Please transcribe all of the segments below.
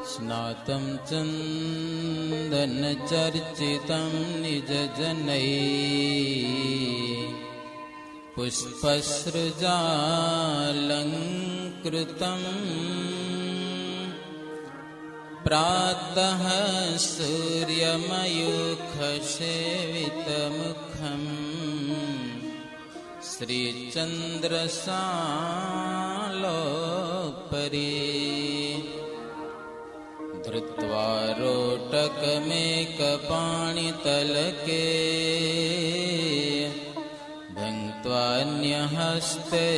સ્નાतं ચંદનચર્ચિतं નિજજનૈः પુષ્પસૃજાલંકૃતम् પ્રાતઃ સૂર્યમયુખસેવિતમુખम् શ્રીચંદ્રસાલોપરી ધૃત્વા રોટકમેકપાણિતલકે ભુંક્ત્વાન્યહસ્તે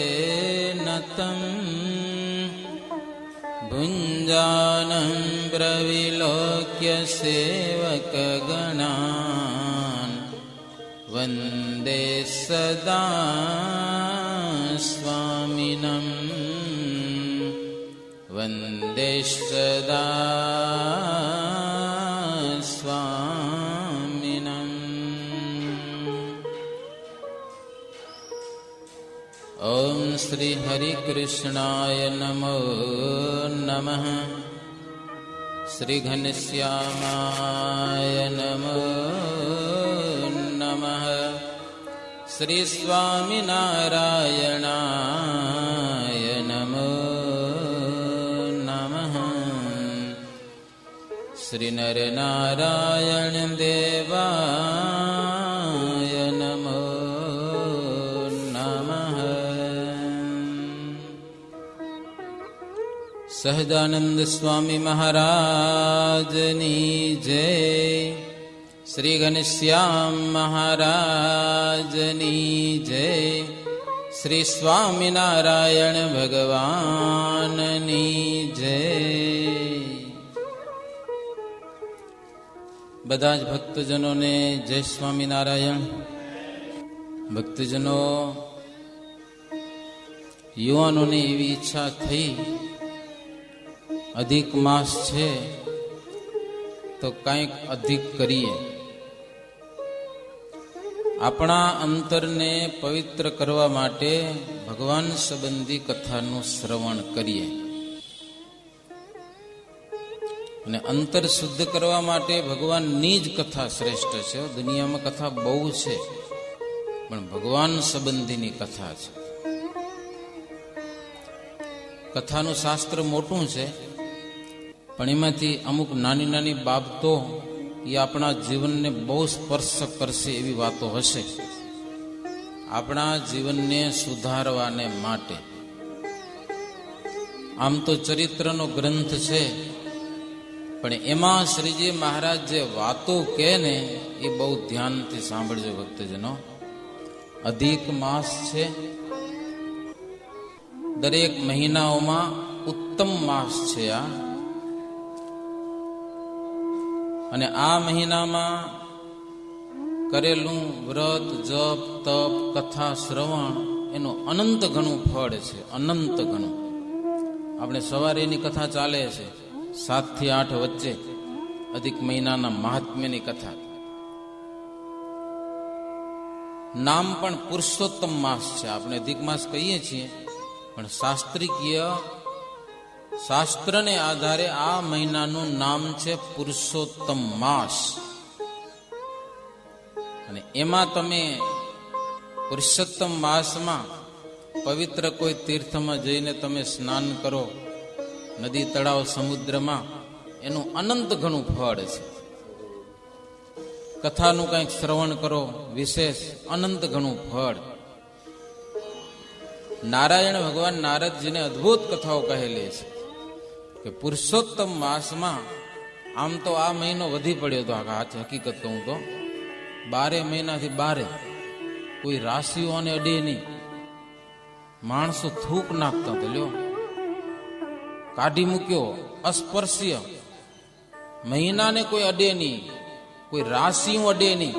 નતં ભુંજાनं પ્રવિલોક્ય સેવકગણાન વંદે સદા સ્વામિનં વંદે સદા સ્વામિનં. ઓમ શ્રી હરિકૃષ્ણાય નમો નમઃ. શ્રી ઘનશ્યામાય નમો નમઃ. શ્રી સ્વામિનારાયણાય નમો નમઃ. શ્રી નરનારાયણ દેવાય નમો નમઃ. સહજાનંદ સ્વામી મહારાજની જય. શ્રી ઘનશ્યામ મહારાજની જય. શ્રી સ્વામિનારાયણ ભગવાનની જય. બધા જ ભક્તજનોને જય સ્વામિનારાયણ. ભક્તજનો, યુવાનોને એવી ઈચ્છા થઈ, અધિક માસ છે તો કંઈક અધિક કરીએ, આપણા અંતરને પવિત્ર કરવા માટે ભગવાન સંબંધી કથાનું શ્રવણ કરીએ. અને અંતર શુદ્ધ કરવા માટે ભગવાનની જ કથા શ્રેષ્ઠ છે. દુનિયામાં કથા બહુ છે, પણ ભગવાન સંબંધીની કથા છે. કથાનું શાસ્ત્ર મોટું છે, પણ એમાંથી અમુક નાની નાની બાબતો એ આપણા જીવનને બહુ સ્પર્શ કરશે એવી વાતો હશે, આપણા જીવનને સુધારવાને માટે. આમ તો ચરિત્રનો ગ્રંથ છે, પણ એમાં શ્રીજી મહારાજ જે વાતો કહે ને એ બહુ ધ્યાનથી સાંભળજો ભક્તજનો. અધિક માસ છે, દરેક મહિનાઓમાં ઉત્તમ માસ છે આ. અને આ મહિનામાં કરેલું વ્રત, જપ, તપ, કથા, શ્રવણ એનું અનંત ઘણું ફળ છે, અનંત ઘણું. આપણે સવારે એની કથા ચાલે છે 7 થી 8 વચ્ચે, અધિક મહિનાના મહાત્મ્યની કથા. નામ પણ પુરુષોત્તમ માસ છે. આપણે અધિક માસ કહીએ છીએ, પણ શાસ્ત્રીય શાસ્ત્રને આધારે આ મહિનાનું નામ છે પુરુષોત્તમ માસ. અને એમાં તમે પુરુષોત્તમ માસમાં પવિત્ર કોઈ તીર્થમાં જઈને તમે સ્નાન કરો, નદી, તળાવ, સમુદ્રમાં, એનું અનંત ઘણું ફળ છે. કથાનું કંઈક શ્રવણ કરો, વિશેષ અનંત ઘણું ફળ. નારાયણ ભગવાન નારદજીને અદ્ભુત કથાઓ કહેલી છે કે પુરુષોત્તમ માસમાં, આમ તો આ મહિનો વધી પડ્યો હતો, હકીકત કહું તો 12 મહિનાથી 12 કોઈ રાશિઓને અડે નહીં. માણસો થૂક નાખતા હતા, લ્યો કાઢી મૂક્યો, અસ્પર્શ્ય. મહિનાને કોઈ અડે નહીં, કોઈ રાશિઓ અડે નહીં,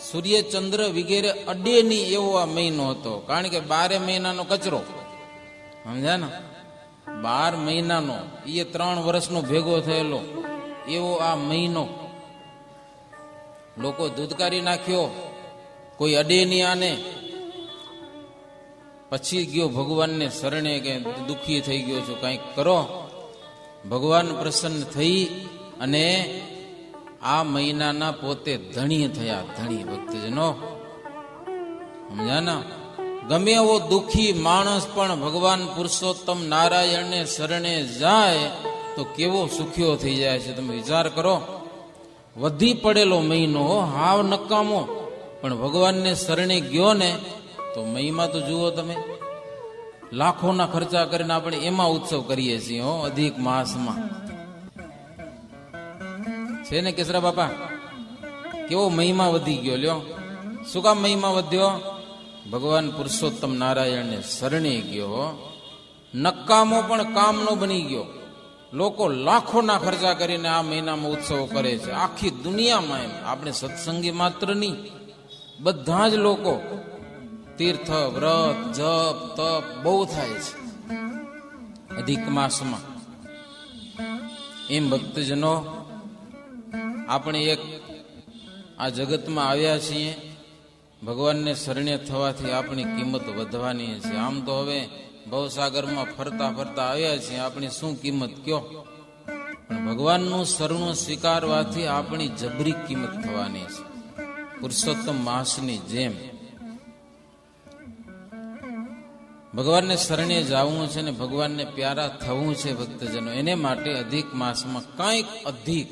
સૂર્ય, ચંદ્ર વગેરે અડે નહીં એવો આ મહિનો હતો. કારણ કે 12 મહિનાનો કચરો, સમજ્યા ને? 12 મહિનાનો, એ 3 વર્ષનો ભેગો થયેલો એવો આ મહિનો. લોકો ધૂધકારી નાખ્યો, કોઈ અડે નહીં આને. પછી ગયો ભગવાનને શરણે કે દુઃખી થઈ ગયો છું, કંઈક કરો. ભગવાન પ્રસન્ન થઈ અને આ મહિનાના પોતે ધણી થયા. ધણી ભક્તજનો સમજ્યા ને? ગમે એવો દુઃખી માણસ પણ ભગવાન પુરુષોત્તમ નારાયણને શરણે જાય તો કેવો સુખીઓ થઈ જાય છે. તમે વિચાર કરો, વધી પડેલો મહિનો, હાવ નકામો, પણ ભગવાનને શરણે ગયો ને તો મહિમા તો જુઓ તમે. લાખોના ખર્ચા કરીને આપણે એમાં ઉત્સવ કરીએ છીએ હો, અધિક માસમાં. છે ને કેસરા બાપા? કેવો મહિમા વધી ગયો લ્યો. શું કામ મહિમા વધ્યો? ભગવાન પુરુષોત્તમ નારાયણને શરણે ગયો, નકામો પણ કામનો બની ગયો. લોકો લાખોના ખર્ચા કરીને આ મહિનામાં ઉત્સવો કરે છે, આખી દુનિયામાં. એમ આપણે સત્સંગી માત્ર નહીં, બધા જ લોકો તીર્થ, વ્રત, જપ, તપ બહુ થાય છે અધિક માસમાં. એમ ભક્તજનો, આપણે એક આ જગતમાં આવ્યા છીએ, ભગવાનને શરણે થવાથી આપણી કિંમત વધવાની છે. આમ તો હવે ભવસાગરમાં ફરતા ફરતા આવ્યા છીએ, આપણી શું કિંમત કયો? પણ ભગવાનનું શરણું સ્વીકારવાથી આપણી જબરી કિંમત થવાની છે, પુરુષોત્તમ માસની જેમ. ભગવાનને શરણે જવું છે ને ભગવાનને પ્યારા થવું છે ભક્તજનો. એને માટે અધિક માસમાં કંઈક અધિક,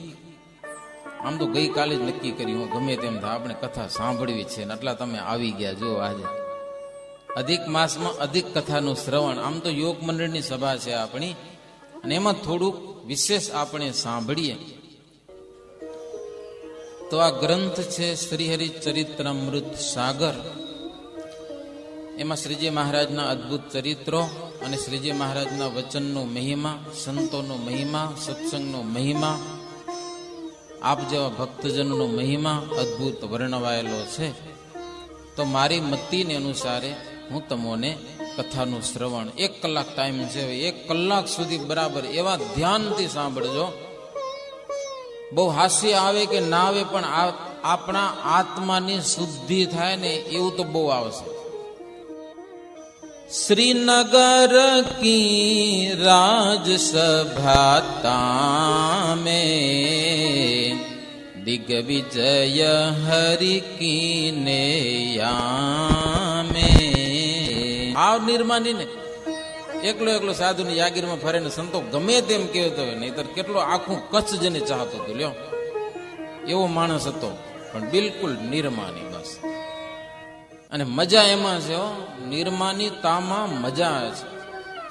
આમ તો ગઈકાલે જ નક્કી કર્યું, ગમે તેમ થાય આપણે કથા સાંભળવી છે ને એટલા તમે આવી ગયા. જો આજે અધિક માસમાં અધિક કથાનું શ્રવણ, આમ તો યોગ મંડળની સભા છે આપણી, અને એમાં થોડુંક વિશેષ આપણે સાંભળીએ તો આ ગ્રંથ છે શ્રીહરિ ચરિત્રામૃત સાગર. એમાં શ્રીજી મહારાજના અદ્ભુત ચરિત્રો અને શ્રીજી મહારાજના વચનનો મહિમા, સંતોનો મહિમા, સત્સંગનો મહિમા, આપ જેવા ભક્તજનનો મહિમા અદ્ભુત વર્ણવાયેલો છે. તો મારી મતીને અનુસારે હું તમને કથાનું શ્રવણ, 1 કલાક ટાઈમ છે, 1 કલાક સુધી બરાબર એવા ધ્યાનથી સાંભળજો. બહુ હાસ્ય આવે કે ના આવે, પણ આપણા આત્માની શુદ્ધિ થાય ને એવું તો બહુ આવશે. શ્રીનગર કી રાજસભા તામે દિગ્વિજય હરિ કી નેયામે. આવ નિર્માની ને એકલો એકલો સાધુની યાગીરમાં ફરે ને સંતો ગમે તેમ કહેતો હોય, નહીતર કેટલો આખું કચ્છ જેને ચાહતો હતો લ્યો, એવો માણસ હતો, પણ બિલકુલ નિર્માની. બસ. અને મજા એમાં છે, નિર્માની તામાં મજા છે.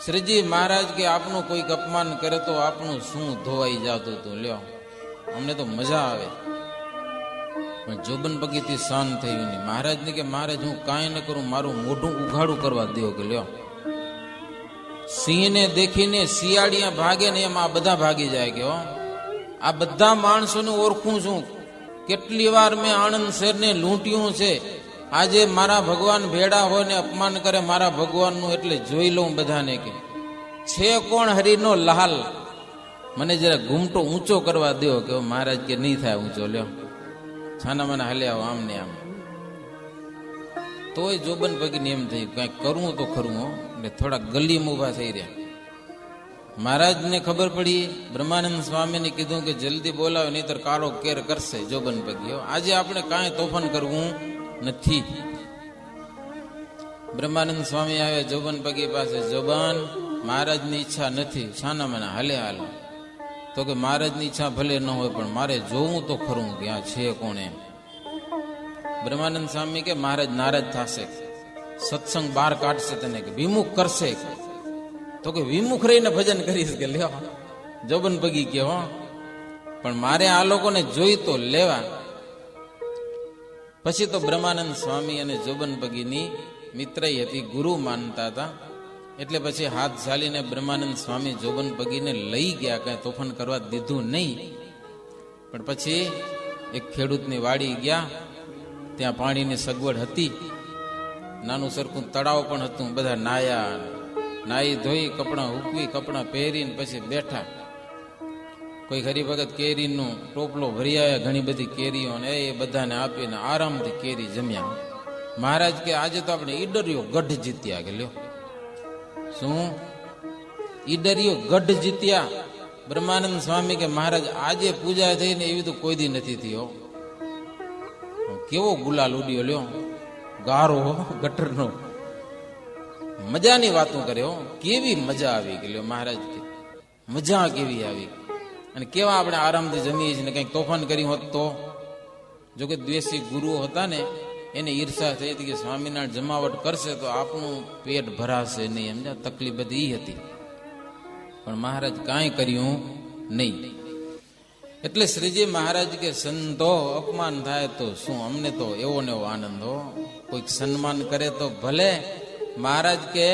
શ્રીજી મહારાજ કે આપનું કોઈક અપમાન કરે તો આપણું શું ધોવાઈ જતું હતું લ્યો, અમને તો મજા આવે. પણ જોબન પગીથી શાન થયું નહીં. મહારાજને કે મહારાજ હું કાંઈ ન કરું, મારું મોઢું ઉઘાડું કરવા દો કે લ્યો. સિંહને દેખીને શિયાળિયા ભાગે ને એમ આ બધા ભાગી જાય કે આ બધા માણસોને ઓળખું છું. કેટલી વાર મેં આણંદ શહેરને લૂંટ્યું છે. આજે મારા ભગવાન ભેડા હોય ને અપમાન કરે મારા ભગવાનનું, એટલે જોઈ લઉં બધાને કે છે કોણ હરિનો લાલ. મને જરા ઘૂમટો ઊંચો કરવા દો કે મહારાજ કે નહીં થાય ઊંચો લ્યો, છાના મને હાલ્યા આમ ને આમ. તોય જોબન પગીને એમ થયું કંઈક કરવું તો ખરું હો, એટલે થોડા ગલીમાં ઊભા થઈ રહ્યા. મહારાજને ખબર પડી, બ્રહ્માનંદ સ્વામીને કીધું કે જલ્દી બોલાવે નહીતર કાળો કેર કરશે જોબન પગી. આજે આપણે કાંઈ તોફાન કરવું નથી. બ્રહ્માનંદ સ્વામી આવે જોબન પગી પાસે. જોબન, મહારાજની ઈચ્છા નથી, છાના મને હાલે હાલ. તો કે મહારાજની ઈચ્છા ભલે ન હોય પણ મારે જોવું તો ખરું કે આ છે કોણ એમ. બ્રહ્માનંદ સ્વામી કે મહારાજ નારાજ થશે, સત્સંગ બહાર કાઢશે, તને કે વિમુખ કરશે. તો કે વિમુખ રહીને ભજન કરીશ કે લ્યો. જોબન પગી કે પણ મારે આ લોકોને જોઈ તો લેવા. પછી તો બ્રહ્માનંદ સ્વામી અને જોબન પગીની મિત્રઈ હતી, ગુરુ માનતા હતા. એટલે પછી હાથ ઝાલીને બ્રહ્માનંદ સ્વામી જોબન પગીને લઈ ગયા, કઈ તોફાન કરવા દીધું નહીં. પણ પછી એક ખેડૂતની વાડી ગયા, ત્યાં પાણીની સગવડ હતી, નાનું સરખું તળાવ પણ હતું. બધા નાયા, નાઈ ધોઈ કપડાં હૂકવી, કપડાં પહેરીને પછી બેઠા. કોઈ હરિભગત કેરીનું ટોપલો ભરી આવ્યા, ઘણી બધી કેરીઓ, ને એ બધાને આપીને આરામથી કેરી જમ્યા. મહારાજ કે આજે તો આપણે ઈડરિયો ગઢ જીત્યા કે લ્યો. શું ઈડરિયો ગઢ જીત્યા? બ્રહ્માનંદ સ્વામી કે મહારાજ આજે પૂજા થઈને એવી તો કોઈ દી નથી થઈ. હો કેવો ગુલાલ ઉડ્યો લ્યો, ગારો ગટરનો, મજાની વાતો કરે. હો કેવી મજા આવી કે લ્યો મહારાજ કે મજા કેવી આવી. અને કેવા આપણે આરામથી જમીએ છીએ ને કંઈક તોફાન કર્યું હોત તો. જોકે દ્વેષી ગુરુઓ હતા ને એને ઈર્ષા થઈ હતી કે સ્વામિનારાયણ જમાવટ કરશે તો આપણું પેટ ભરાશે નહીં. સમજ્યા, તકલીફ બધી એ હતી. પણ મહારાજ કાંઈ કર્યું નહીં. એટલે શ્રીજી મહારાજ કે સંતો અપમાન થાય તો શું, અમને તો એવો ને એવો આનંદ. હો કોઈક સન્માન કરે તો ભલે. મહારાજ કે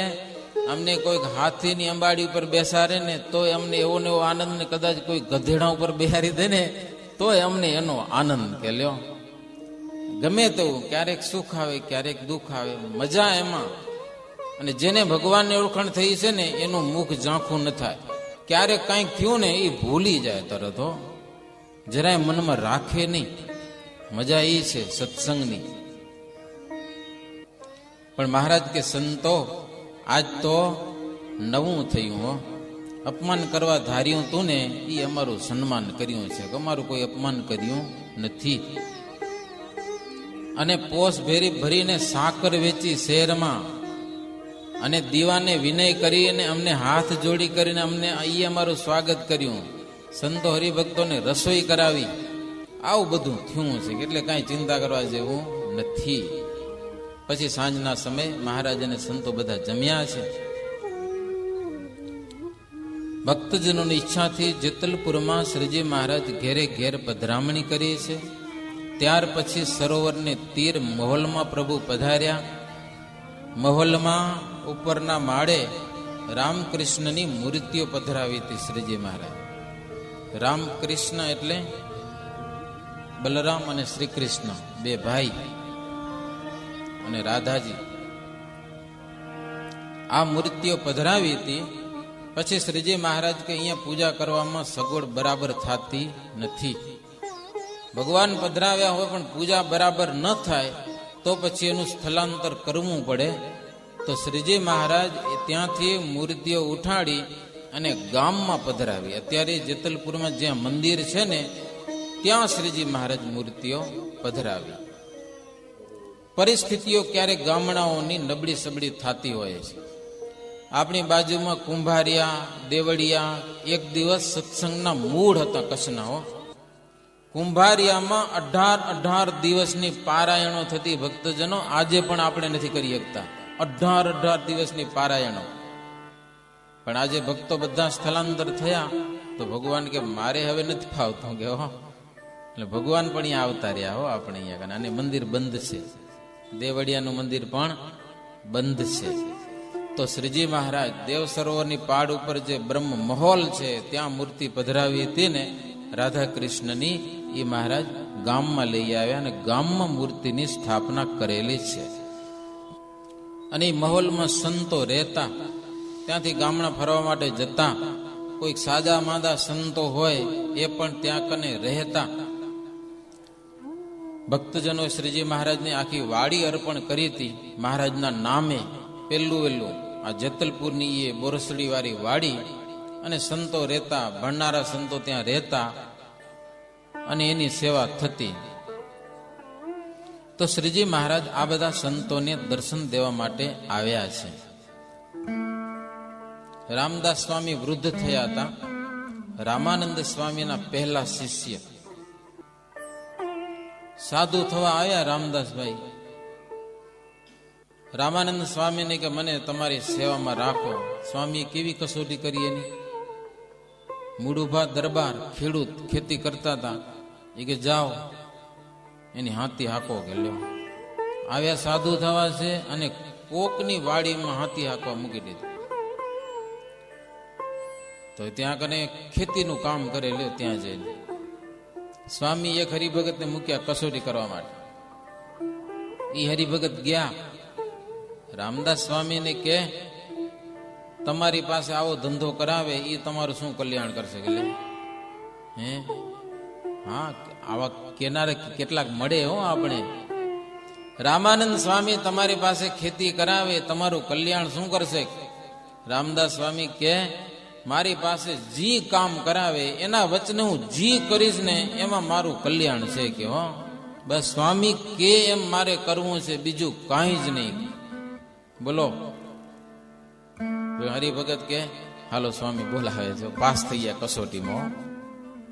અમને કોઈક હાથીની અંબાડી ઉપર બેસાડે ને તોય અમને એવો ને એવો આનંદ. ને કદાચ કોઈ ગધેડા ઉપર બેહારી દે ને તોય અમને એનો આનંદ. કે લ્યો ગમે તેવું, ક્યારેક સુખ આવે ક્યારેક દુઃખ આવે, મજા એમાં. અને જેને ભગવાનની ઓળખાણ થઈ છે ને એનું મુખ ઝાંખું ન થાય. ક્યારેક કાંઈક થયું ને એ ભૂલી જાય તરત. હો જરાય મનમાં રાખે નહીં. મજા એ છે સત્સંગની. પણ મહારાજ કે સંતો આજ તો નવું થયું. હો અપમાન કરવા ધાર્યું તું ને એ અમારું સન્માન કર્યું છે, અમારું કોઈ અપમાન કર્યું નથી. અને પોસ ભરીને સાકર વેચી શહેરમાં અને દીવાને વિનય કરીને અમને હાથ જોડી કરીને અમને અહીં અમારું સ્વાગત કર્યું. સંતો હરિભક્તોને રસોઈ કરાવી. આવું બધું થયું છે એટલે કાંઈ ચિંતા કરવા જેવું નથી. પછી સાંજના સમય મહારાજ અને સંતો બધા જમ્યા છે. ભક્તજનોની ઈચ્છાથી જેતલપુરમાં શ્રીજી મહારાજ ઘેરે ઘેર પધરામણી કરી છે. ત્યાર પછી સરોવરને તીર મહોલમાં પ્રભુ પધાર્યા. મહોલમાં ઉપરના માળે રામકૃષ્ણની મૂર્તિઓ પધરાવી હતી શ્રીજી મહારાજ. રામકૃષ્ણ એટલે બલરામ અને શ્રી કૃષ્ણ બે ભાઈ અને રાધાજી. આ મૂર્તિઓ પધરાવી હતી. પછી શ્રીજી મહારાજ કે અહીંયા પૂજા કરવામાં સગવડ બરાબર થતી નથી. ભગવાન પધરાવ્યા હોય પણ પૂજા બરાબર ન થાય તો પછી એનું સ્થળાંતર કરવું પડે. તો શ્રીજી મહારાજ ત્યાંથી મૂર્તિઓ ઉઠાડી અને ગામમાં પધરાવી. અત્યારે જેતલપુરમાં જ્યાં મંદિર છે ને ત્યાં શ્રીજી મહારાજ મૂર્તિઓ પધરાવી. પરિસ્થિતિઓ ક્યારેક ગામડાઓની નબળી સબળી થતી હોય છે. આપણી બાજુમાં કુંભારિયા દેવળિયા એક દિવસ સત્સંગના મૂળ હતા કચ્છના. હો કુંભારિયામાં 18 દિવસની પારાયણો થતી. ભક્તજનો આજે પણ આપણે નથી કરી શકતા 18 દિવસની પારાયણો. પણ આજે ભક્તો બધા સ્થળાંતર થયા તો ભગવાન કે મારે હવે નથી ફાવતું કે હો. એટલે ભગવાન પણ અહીંયા આવતા રહ્યા. હો આપણે અહીંયા અને મંદિર બંધ છે. દેવળિયાનું મંદિર પણ બંધ છે. તો શ્રીજી મહારાજ દેવ સરોવરની પાડ ઉપર જે બ્રહ્મ મહોલ છે ત્યાં મૂર્તિ પધરાવી હતી ને રાધા કૃષ્ણની, એ મહારાજ ગામમાં લઈ આવ્યા અને ગામમાં મૂર્તિની સ્થાપના કરેલી છે. અને એ મહોલમાં સંતો રહેતા. ત્યાંથી ગામડા ફરવા માટે જતા. કોઈક સાદા માદા સંતો હોય એ પણ ત્યાં કને રહેતા. ભક્તજનો શ્રીજી મહારાજને આખી વાડી અર્પણ કરી હતી મહારાજના નામે. પેલું આ જેતલપુરની એ બોરસડી વાળી વાડી. અને સંતો રહેતા, ભણનારા સંતો ત્યાં રહેતા અને એની સેવા થતી. તો શ્રીજી મહારાજ આ બધા સંતોને દર્શન દેવા માટે આવ્યા છે. રામદાસ સ્વામી વૃદ્ધ થયા હતા. રામાનંદ સ્વામીના પહેલા શિષ્ય સાધુ થવા આવ્યા રામદાસભાઈ. રામાનંદ સ્વામીને કે મને તમારી સેવામાં રાખો. સ્વામીએ કેવી કસોટી કરી એની. મૂળુભા દરબાર ખેડૂત ખેતી કરતા હતા. એ કે જાઓ એની હાથી હાંકો કે લ્યો. આવ્યા સાધુ થવા છે અને કોકની વાડીમાં હાથી હાંકવા મૂકી દીધું. તો ત્યાં કને ખેતીનું કામ કરે લ્યો. ત્યાં જઈને સ્વામી એક હરિભગતને મૂક્યા કસોટી કરવા માટે. એ હરિભગત ગયા. રામદાસ સ્વામીને કે તમારી પાસે આવો ધંધો કરાવે એ તમારું શું કલ્યાણ કરશે કે લે હે? હા આવા કેનારે કેટલાક મળે હો આપણે. રામાનંદ સ્વામી તમારી પાસે ખેતી કરાવે તમારું કલ્યાણ શું કરશે? રામદાસ સ્વામી કે મારી પાસે જી કામ કરાવે એના વચને હું જી કરીશ ને એમાં મારું કલ્યાણ છે કે હો, બસ સ્વામી કે એમ મારે કરવું છે, બીજું કાંઈ જ નહીં. બોલો હરિભગત કે હાલો સ્વામી બોલાવે છે, પાસ થઈ ગયા કસોટીમાં.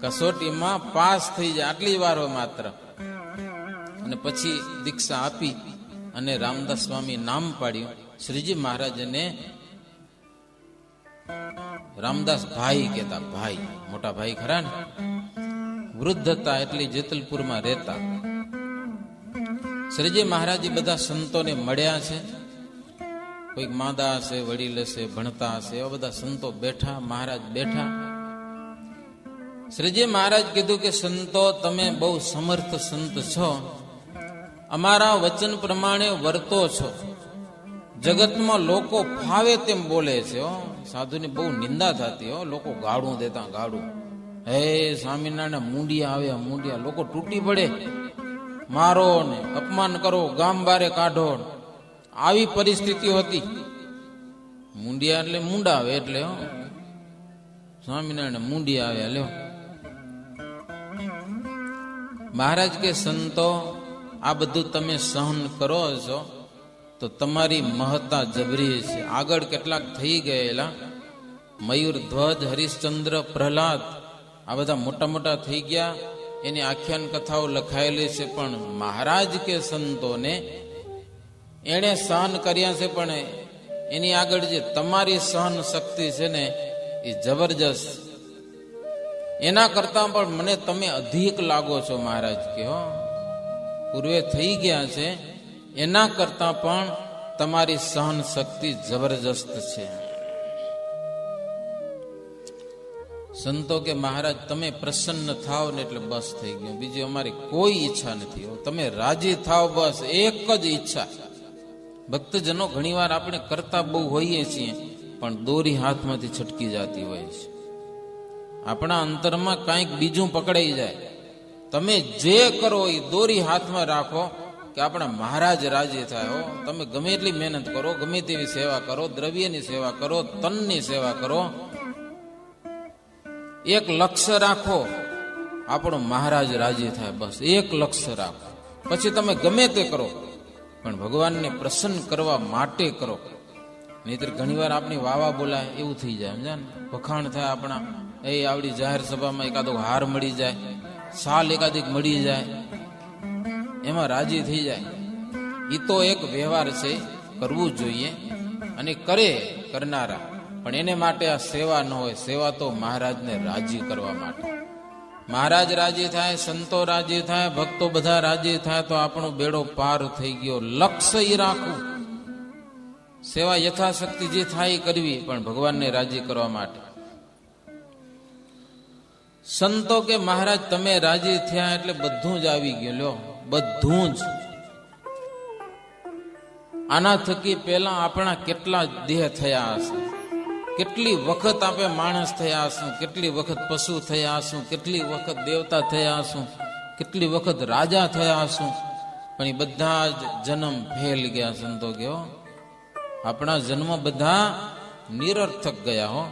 કસોટીમાં પાસ થઈ જાય આટલી વાર હોય માત્ર. અને પછી દીક્ષા આપી અને રામદાસ સ્વામી નામ પાડ્યું. શ્રીજી મહારાજને રામદાસ ભાઈ કહેતા, ભાઈ મોટા ભાઈ ખરા ને. વૃદ્ધ હતા એટલે જેતલપુરમાં રહેતા. શ્રીજી મહારાજ બધા સંતોને મળ્યા છે. કોઈક માદા હશે, વડીલ હશે, ભણતા હશે, એવા બધા સંતો બેઠા, મહારાજ બેઠા. શ્રીજી મહારાજ કીધું કે સંતો તમે બહુ સમર્થ સંત છો, અમારા વચન પ્રમાણે વર્તો છો. જગતમાં લોકો ફાવે તેમ બોલે છે હો, સાધુની બહુ નિંદા થતી હો, લોકો ગાળું દેતા ગાળું. હે સ્વામિનારાયણ મુંડિયા આવે, મુંડિયા, લોકો તૂટી પડે, મારો ને અપમાન કરો, ગામ બારે કાઢો. આવી પરિસ્થિતિ હતી. મુંડિયા એટલે મુંડા આવે એટલે હો, સ્વામિનારાયણ મુંડિયા આવે. લ્યો મહારાજ કે સંતો આ બધું તમે સહન કરો છો તો તમારી મહત્તા જબરી છે. આગળ કેટલાક થઈ ગયેલા મયુર ધ્વજ, હરિશ્ચંદ્ર, પ્રહલાદ, આ બધા મોટા મોટા થઈ ગયા, એની આખ્યાન કથાઓ લખાયેલી છે. પણ મહારાજ કે સંતોને એણે સહન કર્યા છે, પણ એની આગળ જે તમારી સહન શક્તિ છે ને એ જબરજસ્ત. એના કરતા પણ મને તમે અધિક લાગો છો મહારાજ કે હો, પૂર્વે થઈ ગયા છે એના કરતા પણ તમારી સહન શક્તિ જબરજસ્ત છે. સંતો કે મહારાજ તમે પ્રસન્ન થાવ ને એટલે બસ થઈ ગયું, બીજી અમારી કોઈ ઈચ્છા નથી. તમે રાજી થાવ, બસ એક જ ઈચ્છા. ભક્તજનો ઘણીવાર આપણે કરતા બહુ હોઈએ છીએ, પણ દોરી હાથમાંથી છટકી જતી હોય છે. આપણા અંતરમાં કંઈક બીજું પકડાઈ જાય. તમે જે કરો એ દોરી હાથમાં રાખો કે આપણા મહારાજ રાજી થાય. હો, તમે ગમે એટલી મહેનત કરો, ગમે તેવી સેવા કરો, દ્રવ્યની સેવા કરો, તનની સેવા કરો, એક લક્ષ્ય રાખો, આપણો મહારાજ રાજી થાય. બસ એક લક્ષ્ય રાખો, પછી તમે ગમે તે કરો, પણ ભગવાનને પ્રસન્ન કરવા માટે કરો. નહીતર ઘણીવાર આપણી વાવા બોલાય એવું થઈ જાય, સમજા ને, વખાણ થાય આપણા. એ આવડી જાહેર સભામાં એકાદો હાર મળી જાય, સાલ એકાદિક મળી જાય, એમાં રાજી થઈ જાય. એ તો એક વ્યવહાર છે, કરવું જોઈએ, અને કરે કરનારા. પણ એને માટે આ સેવા ન હોય. સેવા તો મહારાજને રાજી કરવા માટે. મહારાજ રાજી થાય, સંતો રાજી થાય, ભક્તો બધા રાજી થાય તો આપણો બેડો પાર થઈ ગયો. લક્ષ્ય ઈ રાખવું, સેવા યથાશક્તિ જે થાય એ કરવી, પણ ભગવાનને રાજી કરવા માટે. સંતો કે મહારાજ તમે રાજી થયા એટલે બધું જ આવી ગયું. લ્યો બધું જ. આના થકી પહેલા આપણા કેટલા દેહ થયા હશે, કેટલી વખત આપણે માણસ થયા હશું, કેટલી વખત પશુ થયા હશું, કેટલી વખત દેવતા થયા હશું, કેટલી વખત રાજા થયા હશું, પણ એ બધા જ જન્મ ફેલ ગયા. સંતો કહો આપણા જન્મ બધા નિરર્થક ગયા. હો,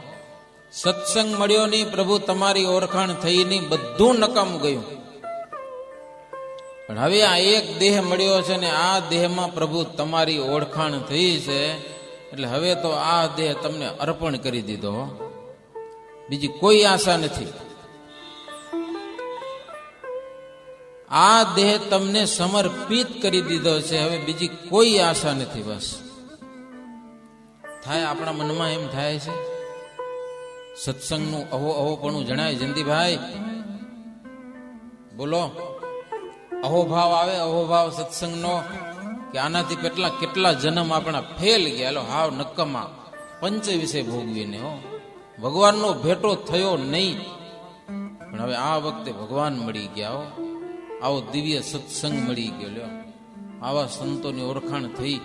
સત્સંગ મળ્યો નહીં, પ્રભુ તમારી ઓળખાણ થઈ નહીં, બધું નકામું ગયું. પણ હવે આ એક દેહ મળ્યો છે ને આ દેહમાં પ્રભુ તમારી ઓળખાણ થઈ છે, એટલે હવે તો આ દેહ તમને અર્પણ કરી દીધો. બીજી કોઈ આશા નથી. આ દેહ તમને સમર્પિત કરી દીધો છે, હવે બીજી કોઈ આશા નથી. બસ થાય આપણા મનમાં એમ થાય છે. સત્સંગનું અહો અહોપણું જણાય. જયંતિભાઈ બોલો, અહોભાવ આવે, અહોભાવ સત્સંગનો, કે આનાથી કેટલા જન્મ આપણા ફેલ ગયા. હાવ નક્કમા પંચ વિશે ભોગવીને. હો, ભગવાનનો ભેટો થયો નહીં, પણ હવે આ વખતે ભગવાન મળી ગયા. હો, આવો દિવ્ય સત્સંગ મળી ગયો. લ્યો આવા સંતોની ઓળખાણ થઈ,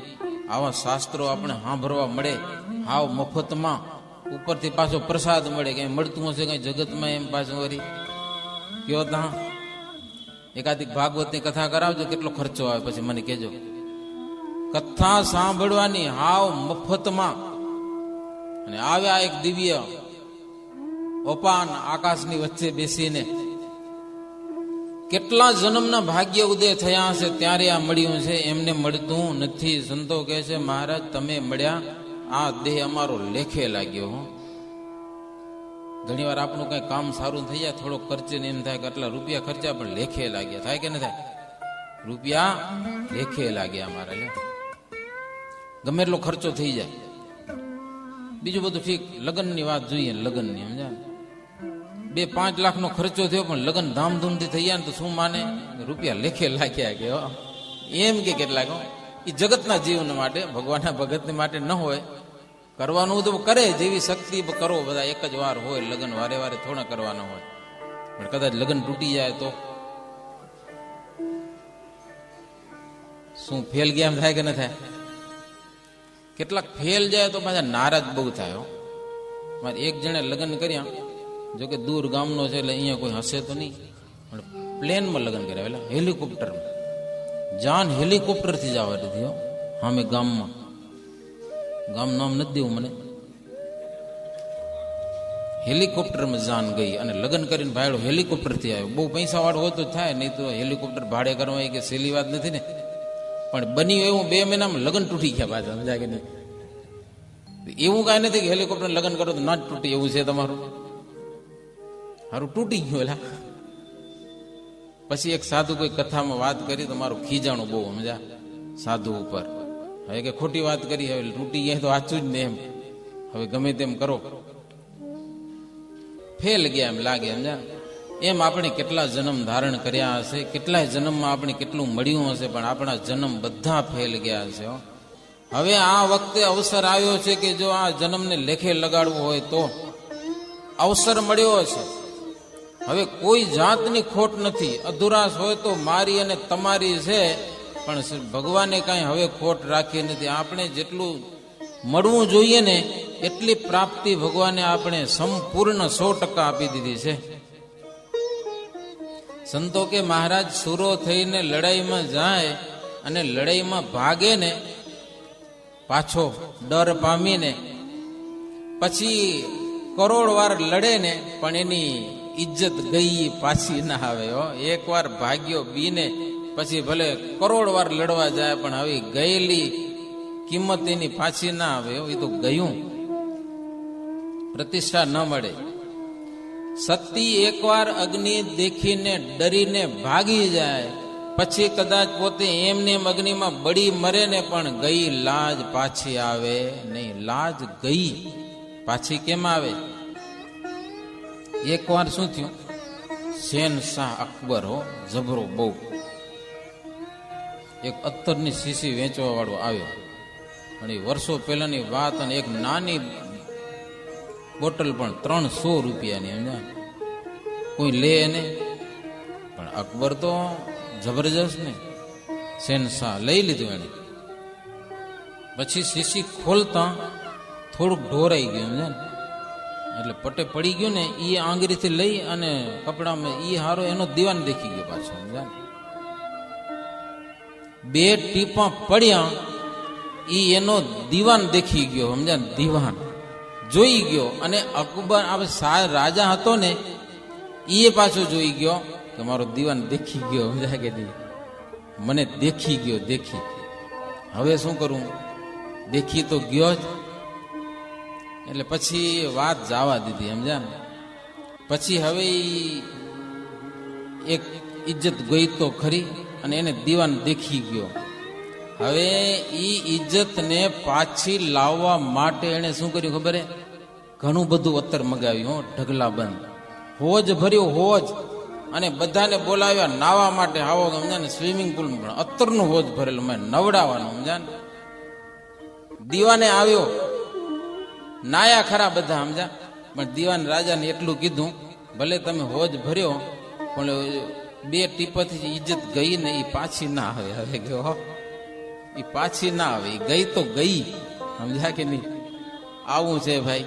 આવા શાસ્ત્રો આપણે સાંભળવા મળે હાવ મફતમાં, ઉપરથી પાછો પ્રસાદ મળે. કઈ મળતું હશે કઈ જગતમાં એમ પાછું વરી કયો તા એકાધિક ભાગવતની કથા કરાવજો, કેટલો ખર્ચો આવે પછી મને કહેજો. કથા સાંભળવાની હાવ મફતમાં, અને આવ્યા એક દિવ્ય અપાન આકાશની વચ્ચે બેસીને કેટલા જન્મના ભાગ્ય ઉદય થયા હશે ત્યારે આ મળ્યું છે, એમને મળતું નથી. સંતો કહે છે મહારાજ તમે મળ્યા, આ દેહ અમારો લેખે લાગ્યો. હો, ઘણી વાર આપણું કઈ કામ સારું થઈ જાય, થોડો ખર્ચે ને એમ થાય કે આટલા રૂપિયા ખર્ચા પણ લેખે લાગ્યા. થાય કે ન થાય? રૂપિયા લેખે લાગ્યા અમારા. લે ગમે એટલો ખર્ચો થઈ જાય. બીજું બધું ઠીક, લગ્નની વાત જોઈએ, લગ્નની સમજા 2-5 લાખનો ખર્ચો થયો પણ લગ્ન ધામધૂમથી થઈ જાય ને તો શું માને? રૂપિયા લેખે લાગ્યા કે એમ કે કેટલાક એ જગતના જીવન માટે, ભગવાનના ભગતને માટે ન હોય. કરવાનું તો કરે, જેવી શક્તિ કરો. બધા એક જ વાર હોય લગ્ન, વારે વારે થોડા કરવાના હોય. પણ કદાચ લગ્ન તૂટી જાય તો શું ફેલ ગયા એમ થાય કે ન થાય? કેટલાક ફેલ જાય તો પાછા નારાજ બહુ થાય. મારે એક જણે લગ્ન કર્યા, જોકે દૂર ગામનો છે એટલે અહીંયા કોઈ હશે તો નહીં, પણ પ્લેનમાં લગ્ન કર્યા, એટલે હેલિકોપ્ટરમાં. જાન હેલિકોપ્ટરથી જવા દીધી. હા, મેં ગામમાં, ગામ નામ નથી દેવું મને, હેલિકોપ્ટરમાં જાન ગઈ અને લગ્ન કરીને ભાડો હેલિકોપ્ટરથી આવ્યો. બહુ પૈસા વાળો હોય તો થાય, નહીં તો હેલિકોપ્ટર ભાડે કરવા કે સહેલી વાત નથી ને. પણ બન્યું એવું 2 મહિનામાં લગ્ન તૂટી ગયા પાછા, સમજા કે નહીં? એવું કાંઈ નથી કે હેલિકોપ્ટર લગ્ન કરો તો ના જ તૂટી, એવું છે તમારું? સારું તૂટી ગયું. એલા પછી એક સાધુ કોઈ કથામાં વાત કરી તો મારું ખીજાણું બહુ, સમજા, સાધુ ઉપર. હવે કે ખોટી વાત કરી, હવે તૂટી ગયા તો આચું જ ને એમ, હવે ગમે તેમ કરો, ફેલ ગયા એમ લાગે. સમજા, એમ આપણે કેટલા જન્મ ધારણ કર્યા હશે, કેટલાય જન્મમાં આપણે કેટલું મળ્યું હશે, પણ આપણા જન્મ બધા ફેલ ગયા હશે. હવે આ વખતે અવસર આવ્યો છે કે જો આ જન્મને લેખે લગાડવું હોય તો અવસર મળ્યો છે. હવે કોઈ જાતની ખોટ નથી. અધુરાશ હોય તો મારી અને તમારી છે, પણ ભગવાને કાંઈ હવે ખોટ રાખી નથી. આપણે જેટલું મળવું જોઈએ ને એટલી પ્રાપ્તિ ભગવાને આપણે સંપૂર્ણ 100% આપી દીધી છે. સંતો કે મહારાજ સુરો થઈને લડાઈમાં જાય અને લડાઈમાં ભાગે ને પાછો ડર પામીને પછી કરોડ વાર લડે ને પણ એની ઇજ્જત ગઈ પાછી ના આવે. એક વાર ભાગ્યો બીને પછી ભલે કરોડ વાર લડવા જાય પણ હવે ગયેલી કિંમત એની પાછી ના આવે. એ તો ગયું, પ્રતિષ્ઠા ન મળે. સતી એકવાર અગ્નિ દેખીને ડરીને ભાગી જાય, પછી કદાચ પોતે એમને અગ્નિમાં બળી મરે ને પણ ગઈ લાજ પાછી આવે નહીં. લાજ ગઈ પાછી કેમ આવે? એકવાર શું થયું, શહેનશાહ અકબર જબરો બહુ, એક અત્તરની શીશી વેચવા વાળો આવ્યો. પણ એ વર્ષો પહેલાની વાત, અને એક નાની બોટલ પણ 300 રૂપિયાની. સમજા, કોઈ લે ને, પણ અકબર તો જબરજસ્ત ને, શહેનશાહ લઈ લીધું એને. પછી શીશી ખોલતા થોડુંક ઢોરાઈ ગયું, સમજા ને, એટલે પટે પડી ગયું ને, એ આંગળીથી લઈ અને કપડામાં એ હારો એનો દીવાન દેખી ગયો પાછો. સમજા, 2 ટીપા પડ્યા, એ એનો દીવાન દેખી ગયો. સમજા, દીવાન જોઈ ગયો. અને અકબર રાજા હતો ને એ પાછો જોઈ ગયો કે મારો દીવાન દેખી ગયો. સમજા કે મને દેખી ગયો, દેખી. હવે શું કરું, દેખી તો ગયો જ. એટલે પછી વાત જવા દીધી. સમજા ને, પછી હવે એક ઇજ્જત ગઈ તો ખરી, અને એને દીવાન દેખી ગયો. હવે ઈ ઇજ્જતને પાછી લાવવા માટે એને શું કર્યું ખબર હે? ઘણું બધું અત્તર મગાવ્યું, ઢગલા બંધ, હોજ ભર્યો હોજ, અને બધાને બોલાવ્યા નાવા માટે. આવો સમજા ને, સ્વિમિંગ પુલ પણ અત્તરનું હોજ ભરેલું, મેં નવડાવવાનું. સમજા ને, દીવાને આવ્યો, નાયા ખરા બધા. સમજા, પણ દીવાન રાજાને એટલું કીધું, ભલે તમે હોજ ભર્યો પણ 2 ટીપાથી ઇજ્જત ગઈ ને એ પાછી ના આવે. હવે ગયો, એ પાછી ના આવે, એ ગઈ તો ગઈ. સમજા કે નહીં? આવું છે ભાઈ,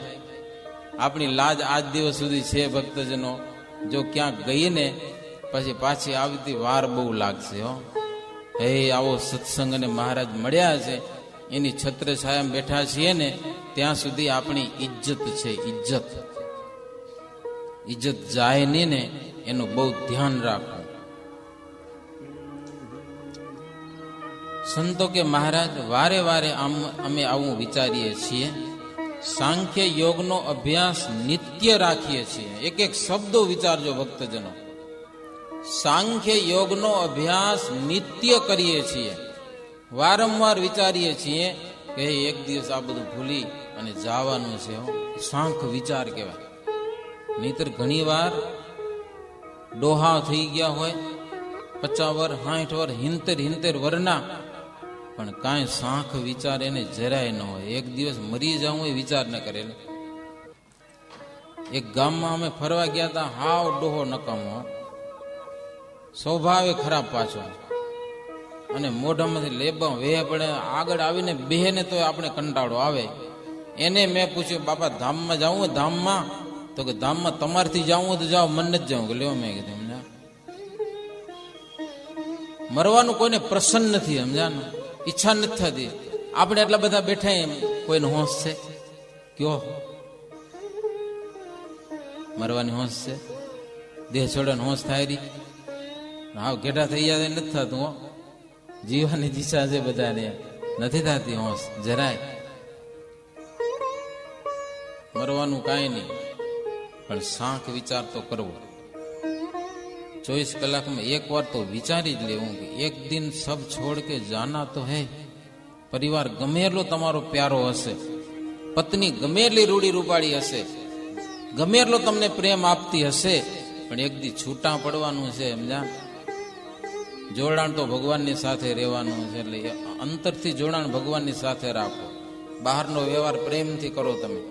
આપણી લાજ આજ દિવસ સુધી છે ભક્તજનો. જો ક્યાંક ગઈ ને પછી પાછી આવતી વાર બહુ લાગશે. હે આવો સત્સંગ અને મહારાજ મળ્યા છે, એની છત્ર છાયા બેઠા છીએ ને ત્યાં સુધી આપણી ઇજ્જત છે, ઇજ્જત. ઇજ્જત જાય નહીં ને એનું બહુ ધ્યાન રાખવું. સંતો કે મહારાજ વારે વારે અમે આવું વિચારીએ છીએ, સાંખ્ય યોગનો અભ્યાસ નિત્ય રાખીએ છીએ. એક એક શબ્દો વિચારજો ભક્તજનો, સાંખ્ય યોગનો અભ્યાસ નિત્ય કરીએ છીએ. વારંવાર વિચારીએ છીએ કે એક દિવસ આ બધું ભૂલી અને જવાનું છે. સાંખ વિચાર કહેવાય. નહીતર ઘણી વાર ડોહા થઈ ગયા હોય, 50 વર 60 વર 70 વરના, પણ કાંઈ સાંખ વિચાર એને જરાય ન હોય. એક દિવસ મરી જાઉં એ વિચાર ન કરે. એક ગામમાં અમે ફરવા ગયા હતા, હાવ ડોહો નકામો, સ્વભાવે ખરાબ પાછો, અને મોઢામાંથી લેબા વેહ પડે. આગળ આવીને બેહને તો આપણે કંટાળો આવે. એને મેં પૂછ્યું, બાપા ધામમાં જાવું હોય? ધામમાં? તો કે ધામમાં તમારથી જાવું હોય તો જાઓ, મન નથી જાઉં. કે લેવો, મેં કીધું સમજા, મરવાનું કોઈને પ્રસન્ન નથી, સમજા ને, ઈચ્છા નથી થતી. આપણે એટલા બધા બેઠા, એમ કોઈને હોશ છે? કયો મરવાની હોશ છે? દેહ છોડવાની હોશ થાય રહી? હાવ ઘેટા થઈ જાય નથી થતું. હો, જીવવાની ઈચ્છા છે બધાને, નથી થતી હોશ જરાય. મરવાનું કાંઈ નહીં, પણ સાંખ વિચાર તો કરવો. 24 કલાકમાં એક વાર તો વિચારી જ લેવું કે એક દિન સબ છોડ કે જાના તો હે. પરિવાર ગમે એટલો તમારો પ્યારો હશે, પત્ની ગમે એટલી રૂડી રૂપાળી હશે, ગમે એટલો તમને પ્રેમ આપતી હશે, પણ એક દી છૂટા પડવાનું છે. સમજા, જોડાણ તો ભગવાનની સાથે રહેવાનું છે. એટલે અંતરથી જોડાણ ભગવાનની સાથે રાખો. બહારનો વ્યવહાર પ્રેમથી કરો તમે.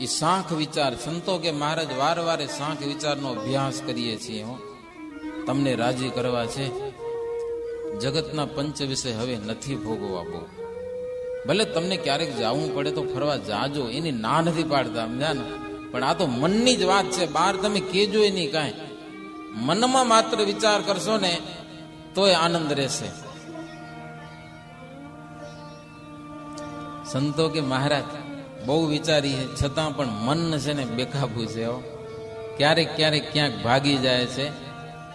એ સાંખ વિચાર, સંતો કે મહારાજ વારે સાંખ વિચારનો અભ્યાસ કરીએ છીએ. તમને રાજી કરવા છે. જગતના પંચ વિશે હવે નથી ભોગવવા. બહુ ભલે તમને ક્યારેક જવું પડે તો ફરવા જાજો, એની ના નથી પાડતા, સમજ્યા ને, પણ આ તો મનની જ વાત છે. બહાર તમે કેજો એની કાંઈ, મનમાં માત્ર વિચાર કરશો ને તોય આનંદ રહેશે. સંતો કે મહારાજ બહુ વિચારીએ છતાં પણ મન છે ને બેકાબુ છે. ક્યારેક ક્યાંક ભાગી જાય છે,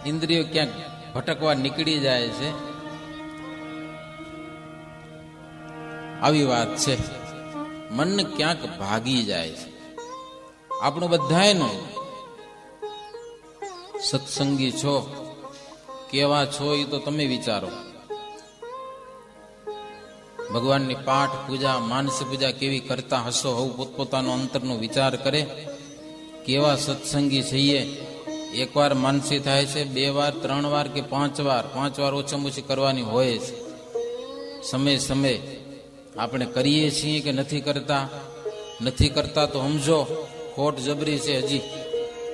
ઇન્દ્રિયો ક્યાંક ભટકવા નીકળી જાય છે. આવી વાત છે, મન ક્યાંક ભાગી જાય છે. આપણું બધાયનું સત્સંગી છો, કેવા છો એ તો તમે વિચારો. ભગવાનની પાઠ પૂજા, માનસ પૂજા કેવી કરતા હશો, હવે પોતપોતાનો અંતરનો વિચાર કરે. કેવા સત્સંગી છીએ. એકવાર માનસી થાય છે, 2 વાર 3 વાર કે 5 વાર, 5 વાર ઓછામાં ઓછી કરવાની હોય છે. સમય આપણે કરીએ છીએ કે નથી કરતા? નથી કરતા તો સમજો ખોટ જબરી છે હજી,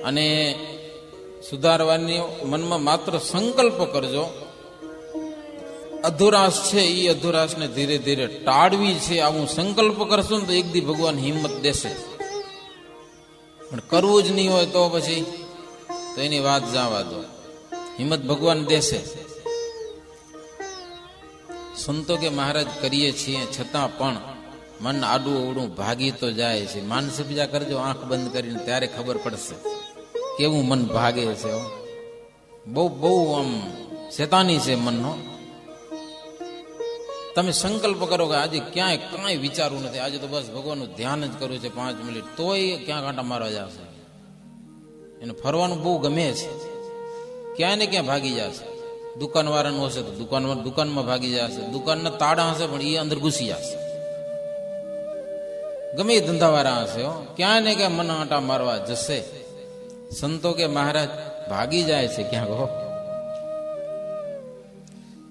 અને સુધારવાની મનમાં માત્ર સંકલ્પ કરજો. અધુરાશ છે, એ અધુરાશને ધીરે ધીરે ટાળવી છે, આવું સંકલ્પ કરશો ને તો એક દી ભગવાન હિંમત દેશે. પણ કરવું જ નહીં હોય તો પછી તો એની વાત જવા દો, હિંમત ભગવાન દેશે. સંતો કે મહારાજ કરીએ છીએ છતાં પણ મન આડું અવડું ભાગી તો જાય છે. માનસ પૂજા કરજો આંખ બંધ કરીને, ત્યારે ખબર પડશે કેવું મન ભાગે છે. બહુ આમ શેતાની છે મનનો. તમે સંકલ્પ કરો કે આજે ક્યાંય કાંઈ વિચારવું નથી, આજે તો બસ ભગવાનનું ધ્યાન જ કરવું છે 5 મિનિટ, તોય ક્યાં કાંટા મારવા જશે. એને ફરવાનું બહુ ગમે છે, ક્યાંય ને ક્યાં ભાગી જશે. દુકાનવાળાનું હશે તો દુકાનમાં ભાગી જશે, દુકાનના તાળા હશે પણ એ અંદર ઘૂસી જશે. ગમે એ ધંધાવાળા હશે, ક્યાં ને ક્યાં મન આંટા મારવા જશે. સંતો કે મહારાજ ભાગી જાય છે ક્યાંક.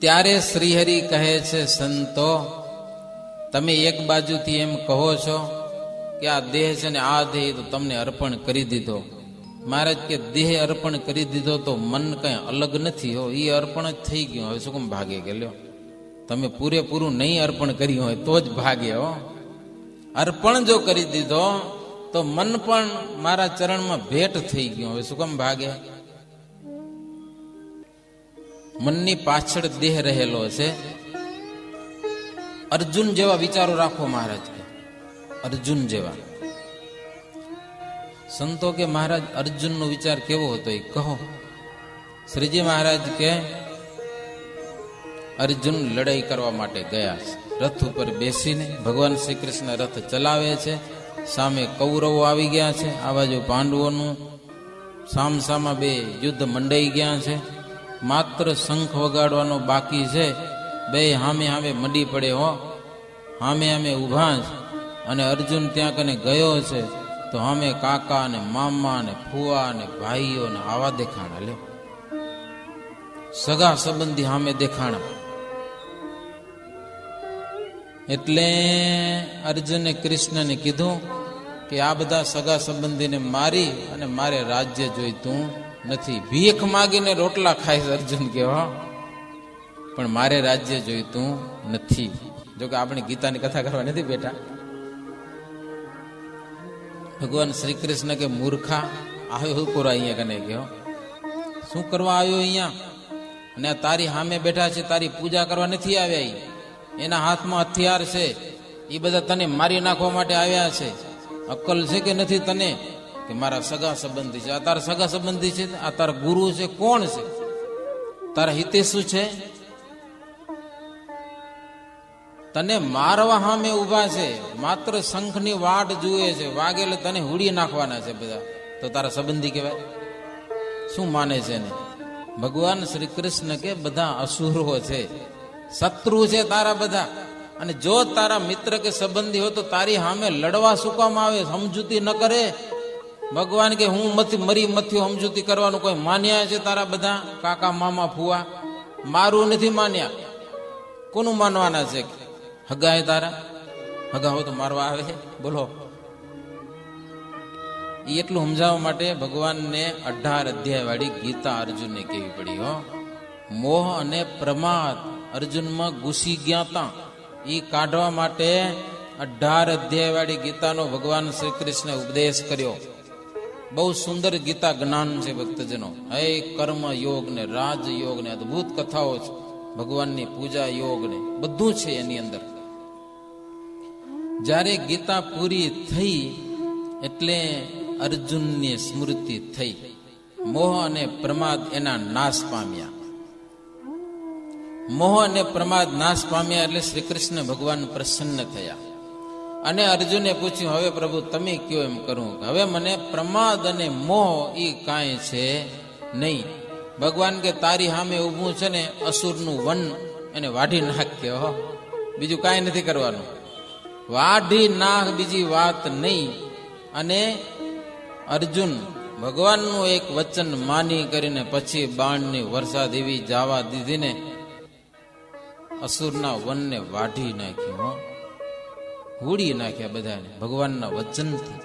ત્યારે શ્રીહરિ કહે છે, સંતો તમે એક બાજુથી એમ કહો છો કે આ દેહ છે ને આ દેહ તો તમને અર્પણ કરી દીધો. મહારાજ કે દેહ અર્પણ કરી દીધો તો મન કઈ અલગ નથી. એ અર્પણ જ થઈ ગયું. હવે શું કેમ ભાગે? કે લ્યો, તમે પૂરેપૂરું નહીં અર્પણ કર્યું હોય તો જ ભાગે. અર્પણ જો કરી દીધો તો મન પણ મારા ચરણમાં ભેટ થઈ ગયું. હવે શું કેમ ભાગે? મનની પાછળ દેહ રહેલો છે. અર્જુન જેવા વિચારો રાખો મહારાજ કે, અર્જુન જેવા. સંતો કે મહારાજ અર્જુનનો વિચાર કેવો હતો એ કહો. શ્રીજી મહારાજ કે અર્જુન લડાઈ કરવા માટે ગયા છે. રથ ઉપર બેસીને ભગવાન શ્રી કૃષ્ણ રથ ચલાવે છે. સામે કૌરવો આવી ગયા છે, આ બાજુ પાંડવોનું સામસામા બે યુદ્ધ મંડાઈ ગયા છે. માત્ર શંખ વગાડવાનો બાકી છે. બે હામે હામે મંડી પડે હો, હામે હામે ઊભા છે. અને અર્જુન ત્યાં કને ગયો છે તો હામે કાકા ને મામા ને ફુવા ને ભાઈઓ ને આવા દેખાણા. લ્યો, સગા સંબંધી સામે દેખાણા. એટલે અર્જુને કૃષ્ણને કીધું કે આ બધા સગા સંબંધીને મારી અને મારે રાજ્ય જોઈતું નથી. ભીખ માગીને રોટલા ખાય અર્જુન કેવા, પણ મારે રાજ્ય જોઈતું નથી. જોકે આપણે ગીતાની કથા કરવા નથી બેઠા. ભગવાન શ્રી કૃષ્ણ કે મૂર્ખા આવ્યો પૂરા અહીંયા કને ગયો, શું કરવા આવ્યો અહીંયા? અને તારી સામે બેઠા છે, તારી પૂજા કરવા નથી આવ્યા. એના હાથમાં હથિયાર છે, એ બધા તને મારી નાખવા માટે આવ્યા છે. અક્કલ છે કે નથી તને કે મારા સગા સંબંધી છે? આ તારા સગા સંબંધી છે? આ તારા ગુરુ છે? કોણ છે? તારા હિતે શું છે? તને મારવા સામે ઉભા છે, માત્ર શંખની વાટ જુએ છે, વાગેલે તને હુડી નાખવાના છે બધા. તો તારા સંબંધી કહેવાય? શું માને છે ને? ભગવાન શ્રી કૃષ્ણ કે બધા અસુરો છે, શત્રુ છે તારા બધા. અને જો તારા મિત્ર કે સંબંધી હોય તો તારી સામે લડવા શું કામ આવે? સમજૂતી ન કરે. ભગવાન કે હું મરી મથ્યું સમજૂતી કરવાનું કોઈ માન્યા છે તારા બધા કાકા મામા ફુવા? મારું નથી માન્યા. કોનું માનવાના છે? હગા તારા હગા હોય તો મારવા આવે? બોલો. એટલું સમજાવવા માટે ભગવાનને 18 અધ્યાય વાળી ગીતા અર્જુનને કેવી પડી. હો, મોહ અને પ્રમાદ અર્જુનમાં ઘૂસી ગયા હતા, એ કાઢવા માટે 18 અધ્યાય વાળી ગીતાનો ભગવાન શ્રી કૃષ્ણે ઉપદેશ કર્યો. બહુ સુંદર ગીતા જ્ઞાન છે ભક્તજનો. હે કર્મ યોગ ને રાજ યોગ ને અદભુત કથાઓ છે. ભગવાનની પૂજા યોગ ને બધું છે એની અંદર. જ્યારે ગીતા પૂરી થઈ એટલે અર્જુનની સ્મૃતિ થઈ. મોહ અને પ્રમાદ એના નાશ પામ્યા. મોહ અને પ્રમાદ નાશ પામ્યા એટલે શ્રી કૃષ્ણ ભગવાન પ્રસન્ન થયા. અને અર્જુને પૂછ્યું, હવે પ્રભુ તમે કયો એમ કરું? હવે મને પ્રમાદ અને મોહ એ કાંઈ છે નહીં. ભગવાન કે તારી સામે ઊભું છે ને અસુરનું વન, એને વાઢી નાખ્યો. બીજું કાંઈ નથી કરવાનું. વાઢી નાખ, બીજી વાત નહીં. અને અર્જુન ભગવાનનું એક વચન માની કરીને પછી બાણની વરસાદ એવી જવા દીધી ને અસુરના વનને વાઢી નાખ્યું, હુડી નાખ્યા બધાને ભગવાનના વચનથી.